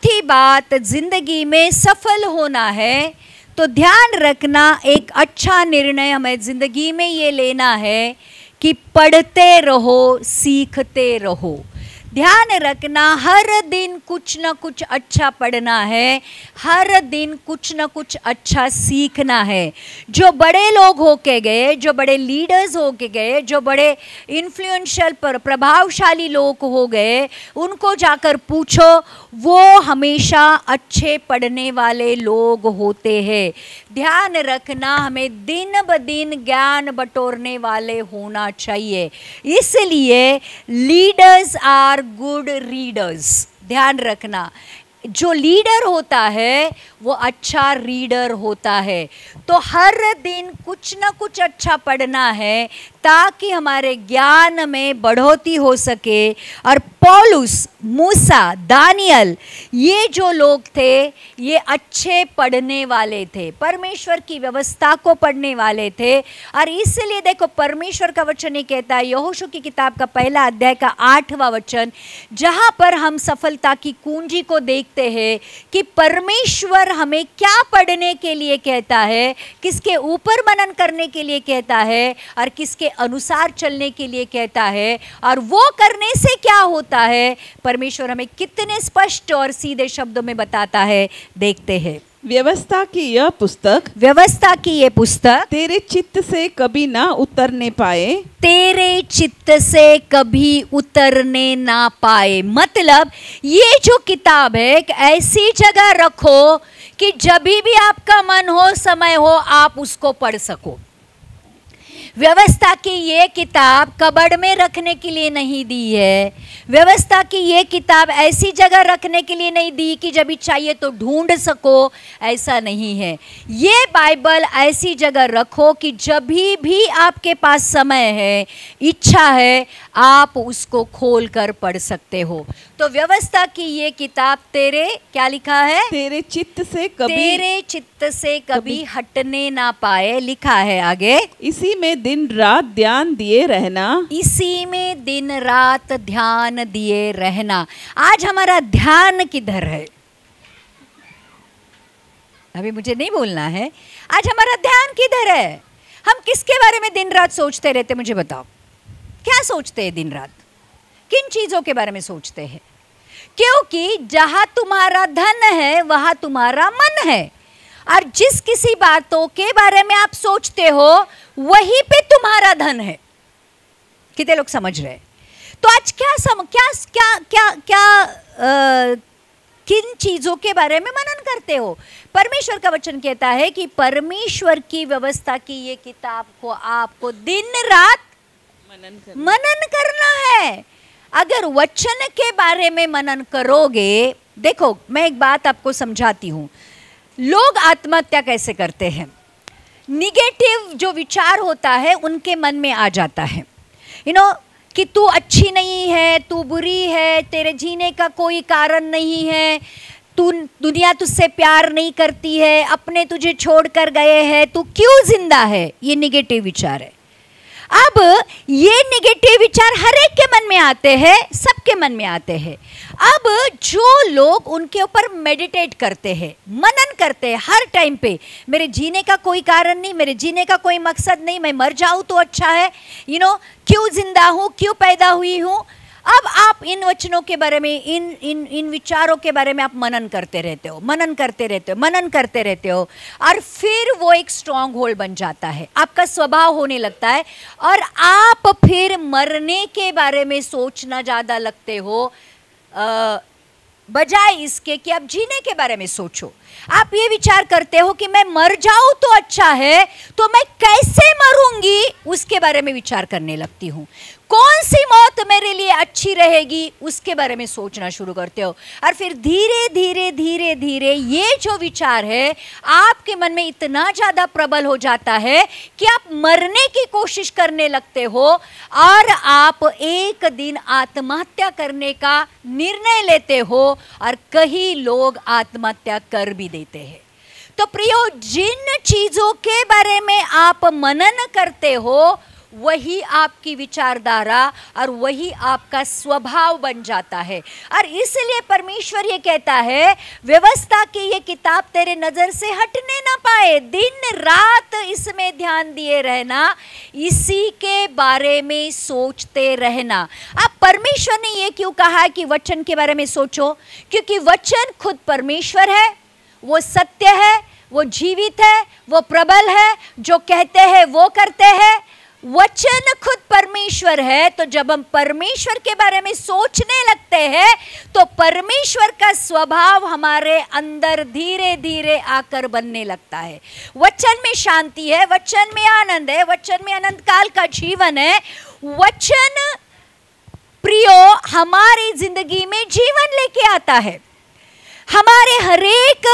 चौथी बात, जिंदगी में सफल होना है तो ध्यान रखना, एक अच्छा निर्णय हमें जिंदगी में ये लेना है कि पढ़ते रहो, सीखते रहो। ध्यान रखना, हर दिन कुछ न कुछ अच्छा पढ़ना है, हर दिन कुछ न कुछ अच्छा सीखना है। जो बड़े लोग होके गए, जो बड़े लीडर्स होके गए, जो बड़े इन्फ्लुएंशियल प्रभावशाली लोग हो गए, उनको जाकर पूछो, वो हमेशा अच्छे पढ़ने वाले लोग होते हैं। ध्यान रखना, हमें दिन ब दिन ज्ञान बटोरने वाले होना चाहिए। इसलिए लीडर्स आर गुड रीडर्स। ध्यान रखना, जो लीडर होता है वो अच्छा रीडर होता है। तो हर दिन कुछ ना कुछ अच्छा पढ़ना है ताकि हमारे ज्ञान में बढ़ोतरी हो सके। और पौलुस, मूसा, दानियल, ये जो लोग थे ये अच्छे पढ़ने वाले थे, परमेश्वर की व्यवस्था को पढ़ने वाले थे। और इसलिए देखो, परमेश्वर का वचन ये कहता है, यहोशू की किताब का 1 अध्याय का 8वां वचन, जहाँ पर हम सफलता की कुंजी को देखते हैं कि परमेश्वर हमें क्या पढ़ने के लिए कहता है, किसके ऊपर मनन करने के लिए कहता है और किसके अनुसार चलने के लिए कहता है, और वो करने से क्या होता है, परमेश्वर हमें कितने स्पष्ट और सीधे शब्दों में बताता है। देखते हैं। व्यवस्था की यह पुस्तक तेरे चित्त से कभी ना उतरने पाए, तेरे चित्त से कभी उतरने ना पाए। मतलब ये जो किताब है, एक ऐसी जगह रखो कि जब भी आपका मन हो, समय हो, आप उसको पढ़ सको। व्यवस्था की ये किताब कबर्ड में रखने के लिए नहीं दी है। व्यवस्था की ये किताब ऐसी जगह रखने के लिए नहीं दी कि जब भी चाहिए तो ढूंढ सको, ऐसा नहीं है। ये बाइबल ऐसी जगह रखो कि जब भी आपके पास समय है, इच्छा है, आप उसको खोल कर पढ़ सकते हो। तो व्यवस्था की ये किताब तेरे, क्या लिखा है, तेरे चित्त से कभी हटने ना पाए, लिखा है आगे। इसी में दिन रात ध्यान दिए रहना, इसी में दिन रात ध्यान दिए रहना। आज हमारा ध्यान किधर है? अभी मुझे नहीं बोलना है, आज हमारा ध्यान किधर है? हम किसके बारे में दिन रात सोचते रहते, मुझे बताओ। क्या सोचते हैं दिन रात? किन चीजों के बारे में सोचते हैं? क्योंकि जहां तुम्हारा धन है वहां तुम्हारा मन है, और जिस किसी बातों के बारे में आप सोचते हो वहीं पे तुम्हारा धन है। कितने लोग समझ रहे? तो आज किन चीजों के बारे में मनन करते हो? परमेश्वर का वचन कहता है कि परमेश्वर की व्यवस्था की ये किताब को आपको दिन रात मनन करना है। अगर वचन के बारे में मनन करोगे, देखो मैं एक बात आपको समझाती हूं। लोग आत्महत्या कैसे करते हैं? निगेटिव जो विचार होता है उनके मन में आ जाता है, कि तू अच्छी नहीं है, तू बुरी है, तेरे जीने का कोई कारण नहीं है, तू, दुनिया तुझसे प्यार नहीं करती है, अपने तुझे छोड़कर गए हैं, तू क्यों जिंदा है। ये निगेटिव विचार है। अब ये निगेटिव विचार हर एक के मन में आते हैं, सबके मन में आते हैं। अब जो लोग उनके ऊपर मेडिटेट करते हैं, मनन करते हैं हर टाइम पे, मेरे जीने का कोई कारण नहीं, मेरे जीने का कोई मकसद नहीं, मैं मर जाऊं तो अच्छा है, क्यों जिंदा हूं, क्यों पैदा हुई हूं। अब आप इन वचनों के बारे में, इन विचारों के बारे में आप मनन करते रहते हो, और फिर वो एक स्ट्रॉन्ग होल्ड बन जाता है, आपका स्वभाव होने लगता है, और आप फिर मरने के बारे में सोचना ज़्यादा लगते हो बजाय इसके कि आप जीने के बारे में सोचो। आप ये विचार करते हो कि मैं मर जाऊं तो अच्छा है, तो मैं कैसे मरूंगी उसके बारे में विचार करने लगती हूँ। कौन सी मौत मेरे लिए अच्छी रहेगी उसके बारे में सोचना शुरू करते हो, और फिर धीरे धीरे ये जो विचार है आपके मन में इतना ज़्यादा प्रबल हो जाता है कि आप मरने की कोशिश करने लगते हो, और आप एक दिन आत्महत्या करने का निर्णय लेते हो, और कई लोग आत्महत्या कर भी देते हैं। तो प्रियो, जिन चीज़ों के बारे में आप मनन करते हो वही आपकी विचारधारा और वही आपका स्वभाव बन जाता है। और इसलिए परमेश्वर ये कहता है, व्यवस्था की ये किताब तेरे नजर से हटने ना पाए, दिन रात इसमें ध्यान दिए रहना, इसी के बारे में सोचते रहना। अब परमेश्वर ने ये क्यों कहा कि वचन के बारे में सोचो? क्योंकि वचन खुद परमेश्वर है, वो सत्य है, वो जीवित है, वो प्रबल है, जो कहते हैं वो करते हैं। वचन खुद परमेश्वर है। तो जब हम परमेश्वर के बारे में सोचने लगते हैं तो परमेश्वर का स्वभाव हमारे अंदर धीरे धीरे आकर बनने लगता है। वचन में शांति है, वचन में आनंद है, वचन में अनंत काल का जीवन है। वचन प्रियो हमारी जिंदगी में जीवन लेके आता है। हमारे हरेक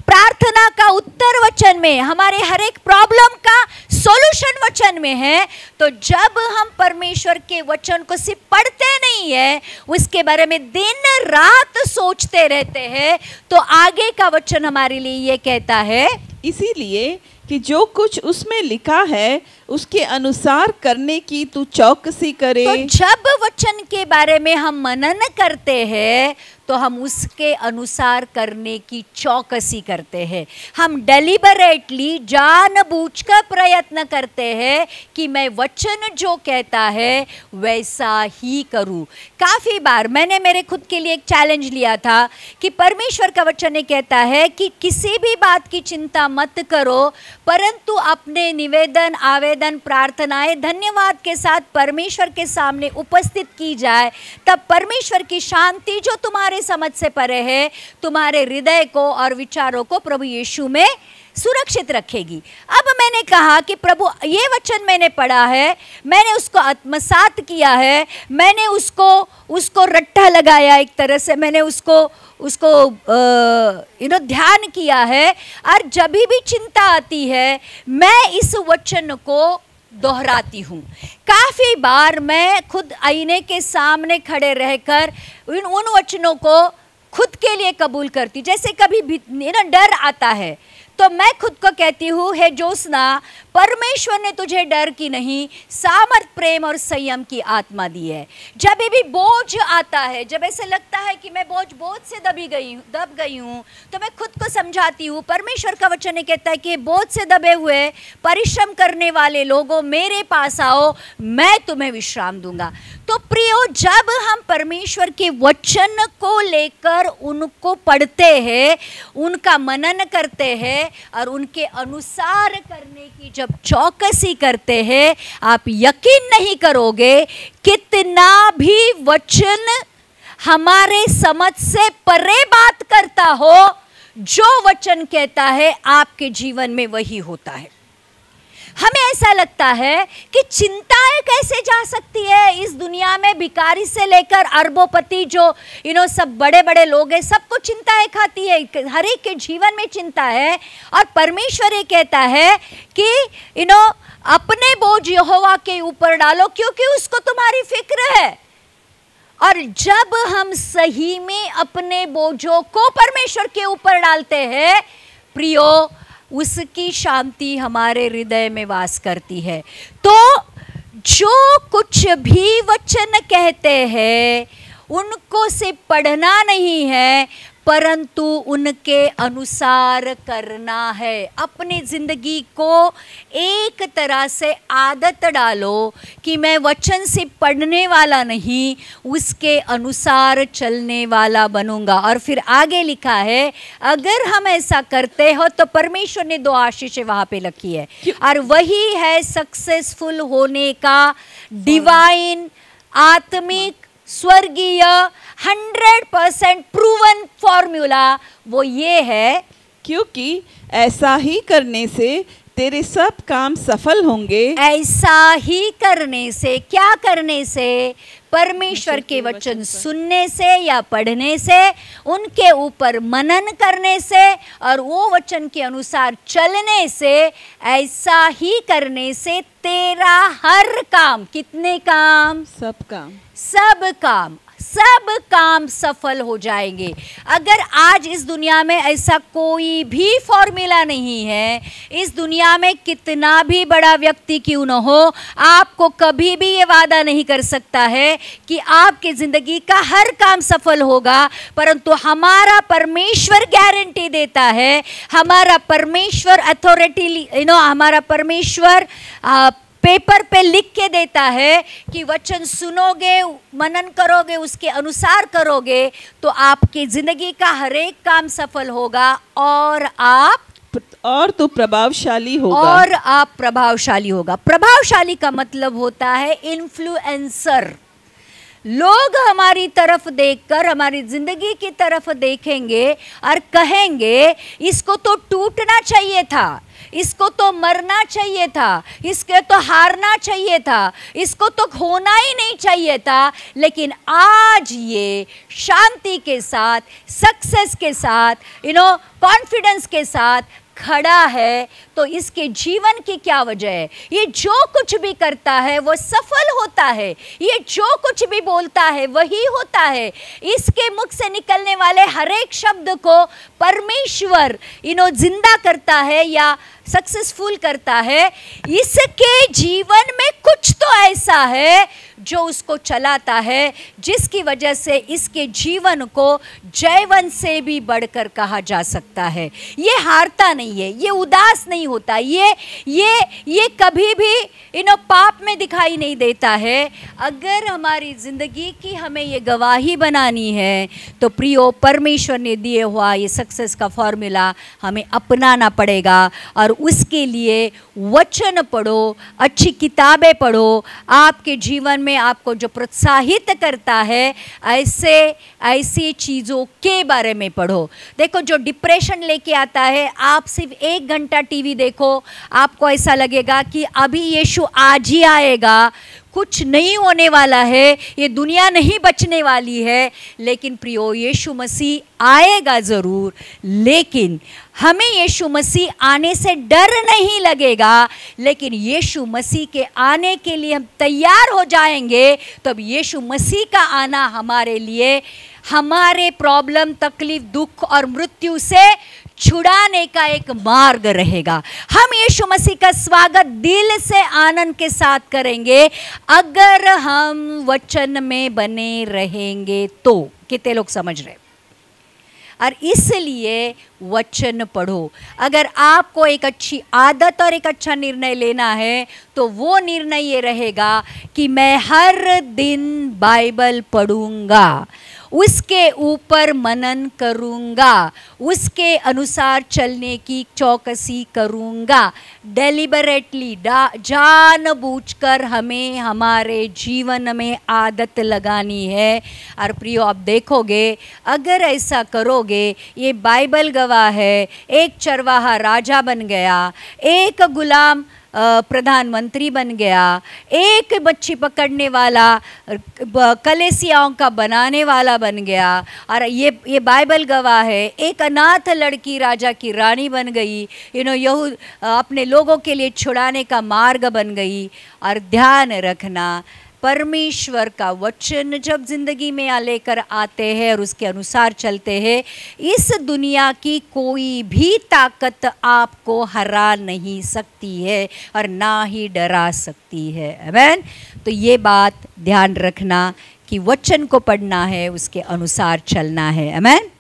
प्रार्थना का उत्तर वचन में, हमारे हर एक प्रॉब्लम का सॉल्यूशन वचन में है। तो जब हम परमेश्वर के वचन को सिर्फ पढ़ते नहीं है, उसके बारे में दिन रात सोचते रहते हैं, तो आगे का वचन हमारे लिए ये कहता है, इसीलिए कि जो कुछ उसमें लिखा है उसके अनुसार करने की तू चौकसी करे। तो जब वचन के बारे में हम मनन करते हैं तो हम उसके अनुसार करने की चौकसी करते हैं। हम डेलिबरेटली जानबूझकर प्रयत्न करते हैं कि मैं वचन जो कहता है वैसा ही करूं। काफ़ी बार मैंने मेरे खुद के लिए एक चैलेंज लिया था कि परमेश्वर का वचन ये कहता है कि किसी भी बात की चिंता मत करो, परंतु अपने निवेदन, आवेदन, प्रार्थनाएं धन्यवाद के साथ परमेश्वर के सामने उपस्थित की जाए, तब परमेश्वर की शांति जो तुम्हारे समझ से परे है, तुम्हारे हृदय को और विचारों को प्रभु यीशु में सुरक्षित रखेगी। अब मैंने कहा कि प्रभु ये वचन मैंने पढ़ा है, मैंने उसको आत्मसात किया है, मैंने उसको रट्टा लगाया, एक तरह से मैंने उसको ध्यान किया है। और जब भी चिंता आती है मैं इस वचन को दोहराती हूँ। काफ़ी बार मैं खुद आईने के सामने खड़े रहकर उन वचनों को खुद के लिए कबूल करती। जैसे कभी डर आता है तो मैं खुद को कहती हूँ, हे जोसना, परमेश्वर ने तुझे डर की नहीं, सामर्थ, प्रेम और संयम की आत्मा दी है। जब भी बोझ आता है, जब ऐसे लगता है कि मैं बोझ से दब गई हूँ, तो मैं खुद को समझाती हूँ, परमेश्वर का वचन ये कहता है कि बोझ से दबे हुए परिश्रम करने वाले लोगों मेरे पास आओ, मैं तुम्हें विश्राम दूंगा। तो प्रियो, जब हम परमेश्वर के वचन को लेकर उनको पढ़ते हैं, उनका मनन करते हैं और उनके अनुसार करने की जब चौकसी करते हैं, आप यकीन नहीं करोगे कितना भी वचन हमारे समझ से परे बात करता हो, जो वचन कहता है आपके जीवन में वही होता है। हमें ऐसा लगता है कि चिंताएं कैसे जा सकती है इस दुनिया में, भिखारी से लेकर अरबोपति जो सब बड़े बड़े लोग हैं, सबको चिंताएं खाती है, हर एक के जीवन में चिंता है। और परमेश्वर ये कहता है कि अपने बोझ यहोवा के ऊपर डालो क्योंकि उसको तुम्हारी फिक्र है। और जब हम सही में अपने बोझों को परमेश्वर के ऊपर डालते हैं, प्रियो, उसकी शांति हमारे हृदय में वास करती है। तो जो कुछ भी वचन कहते हैं उनको सिर्फ पढ़ना नहीं है, परंतु उनके अनुसार करना है। अपनी जिंदगी को एक तरह से आदत डालो कि मैं वचन से पढ़ने वाला नहीं, उसके अनुसार चलने वाला बनूंगा। और फिर आगे लिखा है, अगर हम ऐसा करते हो तो परमेश्वर ने 2 आशीषें वहां पे लिखी है, और वही है सक्सेसफुल होने का डिवाइन, आत्मिक, स्वर्गीय 100% प्रूवन फॉर्मूला। वो ये है, क्योंकि ऐसा ही करने से तेरे सब काम सफल होंगे। ऐसा ही करने से, क्या करने से? परमेश्वर के वचन सुनने से या पढ़ने से, उनके ऊपर मनन करने से और वो वचन के अनुसार चलने से, ऐसा ही करने से तेरा हर काम, कितने काम? सब काम। सब काम सब काम सफल हो जाएंगे। अगर आज इस दुनिया में ऐसा कोई भी फॉर्मूला नहीं है, इस दुनिया में कितना भी बड़ा व्यक्ति क्यों न हो, आपको कभी भी ये वादा नहीं कर सकता है कि आपकी जिंदगी का हर काम सफल होगा, परंतु हमारा परमेश्वर गारंटी देता है, हमारा परमेश्वर अथॉरिटी हमारा परमेश्वर पेपर पे लिख के देता है कि वचन सुनोगे, मनन करोगे, उसके अनुसार करोगे तो आपकी जिंदगी का हर एक काम सफल होगा और तो प्रभावशाली होगा। और आप प्रभावशाली होगा। प्रभावशाली का मतलब होता है इन्फ्लुएंसर। लोग हमारी तरफ देखकर हमारी जिंदगी की तरफ देखेंगे और कहेंगे इसको तो टूटना चाहिए था, इसको तो मरना चाहिए था, इसके तो हारना चाहिए था, इसको तो खोना ही नहीं चाहिए था, लेकिन आज ये शांति के साथ, सक्सेस के साथ, कॉन्फिडेंस के साथ खड़ा है। तो इसके जीवन की क्या वजह है? ये जो कुछ भी करता है वो सफल होता है, ये जो कुछ भी बोलता है वही होता है। इसके मुख से निकलने वाले हर एक शब्द को परमेश्वर जिंदा करता है या सक्सेसफुल करता है। इसके जीवन में कुछ तो ऐसा है जो उसको चलाता है, जिसकी वजह से इसके जीवन को जयवंत से भी बढ़कर कहा जा सकता है। ये हारता नहीं है, ये उदास नहीं होता, ये कभी भी पाप में दिखाई नहीं देता है। अगर हमारी जिंदगी की हमें ये गवाही बनानी है तो प्रियो, परमेश्वर ने दिए हुआ ये सक्सेस का फॉर्मूला हमें अपनाना पड़ेगा और उसके लिए वचन पढ़ो, अच्छी किताबें पढ़ो, आपके जीवन में आपको जो प्रोत्साहित करता है ऐसी चीज़ों के बारे में पढ़ो। देखो, जो डिप्रेशन लेके आता है, आप सिर्फ 1 घंटा टीवी देखो, आपको ऐसा लगेगा कि अभी यीशु आज ही आएगा, कुछ नहीं होने वाला है, ये दुनिया नहीं बचने वाली है। लेकिन प्रियो, यीशु मसीह आएगा ज़रूर, लेकिन हमें यीशु मसीह आने से डर नहीं लगेगा, लेकिन यीशु मसीह के आने के लिए हम तैयार हो जाएंगे। तब यीशु मसीह का आना हमारे लिए हमारे प्रॉब्लम, तकलीफ, दुख और मृत्यु से छुड़ाने का एक मार्ग रहेगा। हम यीशु मसीह का स्वागत दिल से आनंद के साथ करेंगे अगर हम वचन में बने रहेंगे तो। कितने लोग समझ रहे? और इसलिए वचन पढ़ो। अगर आपको एक अच्छी आदत और एक अच्छा निर्णय लेना है तो वो निर्णय ये रहेगा कि मैं हर दिन बाइबल पढ़ूंगा, उसके ऊपर मनन करूंगा, उसके अनुसार चलने की चौकसी करूंगा। डेलिबरेटली, जानबूझकर हमें हमारे जीवन में आदत लगानी है। और प्रियो, आप देखोगे अगर ऐसा करोगे, ये बाइबल गवाह है, एक चरवाहा राजा बन गया, एक गुलाम प्रधानमंत्री बन गया, एक मच्छी पकड़ने वाला कलेसियाओं का बनाने वाला बन गया, और ये बाइबल गवाह है, एक अनाथ लड़की राजा की रानी बन गई, यहूद अपने लोगों के लिए छुड़ाने का मार्ग बन गई। और ध्यान रखना, परमेश्वर का वचन जब जिंदगी में लेकर आते हैं और उसके अनुसार चलते हैं, इस दुनिया की कोई भी ताकत आपको हरा नहीं सकती है और ना ही डरा सकती है। आमीन। तो ये बात ध्यान रखना कि वचन को पढ़ना है, उसके अनुसार चलना है। आमीन।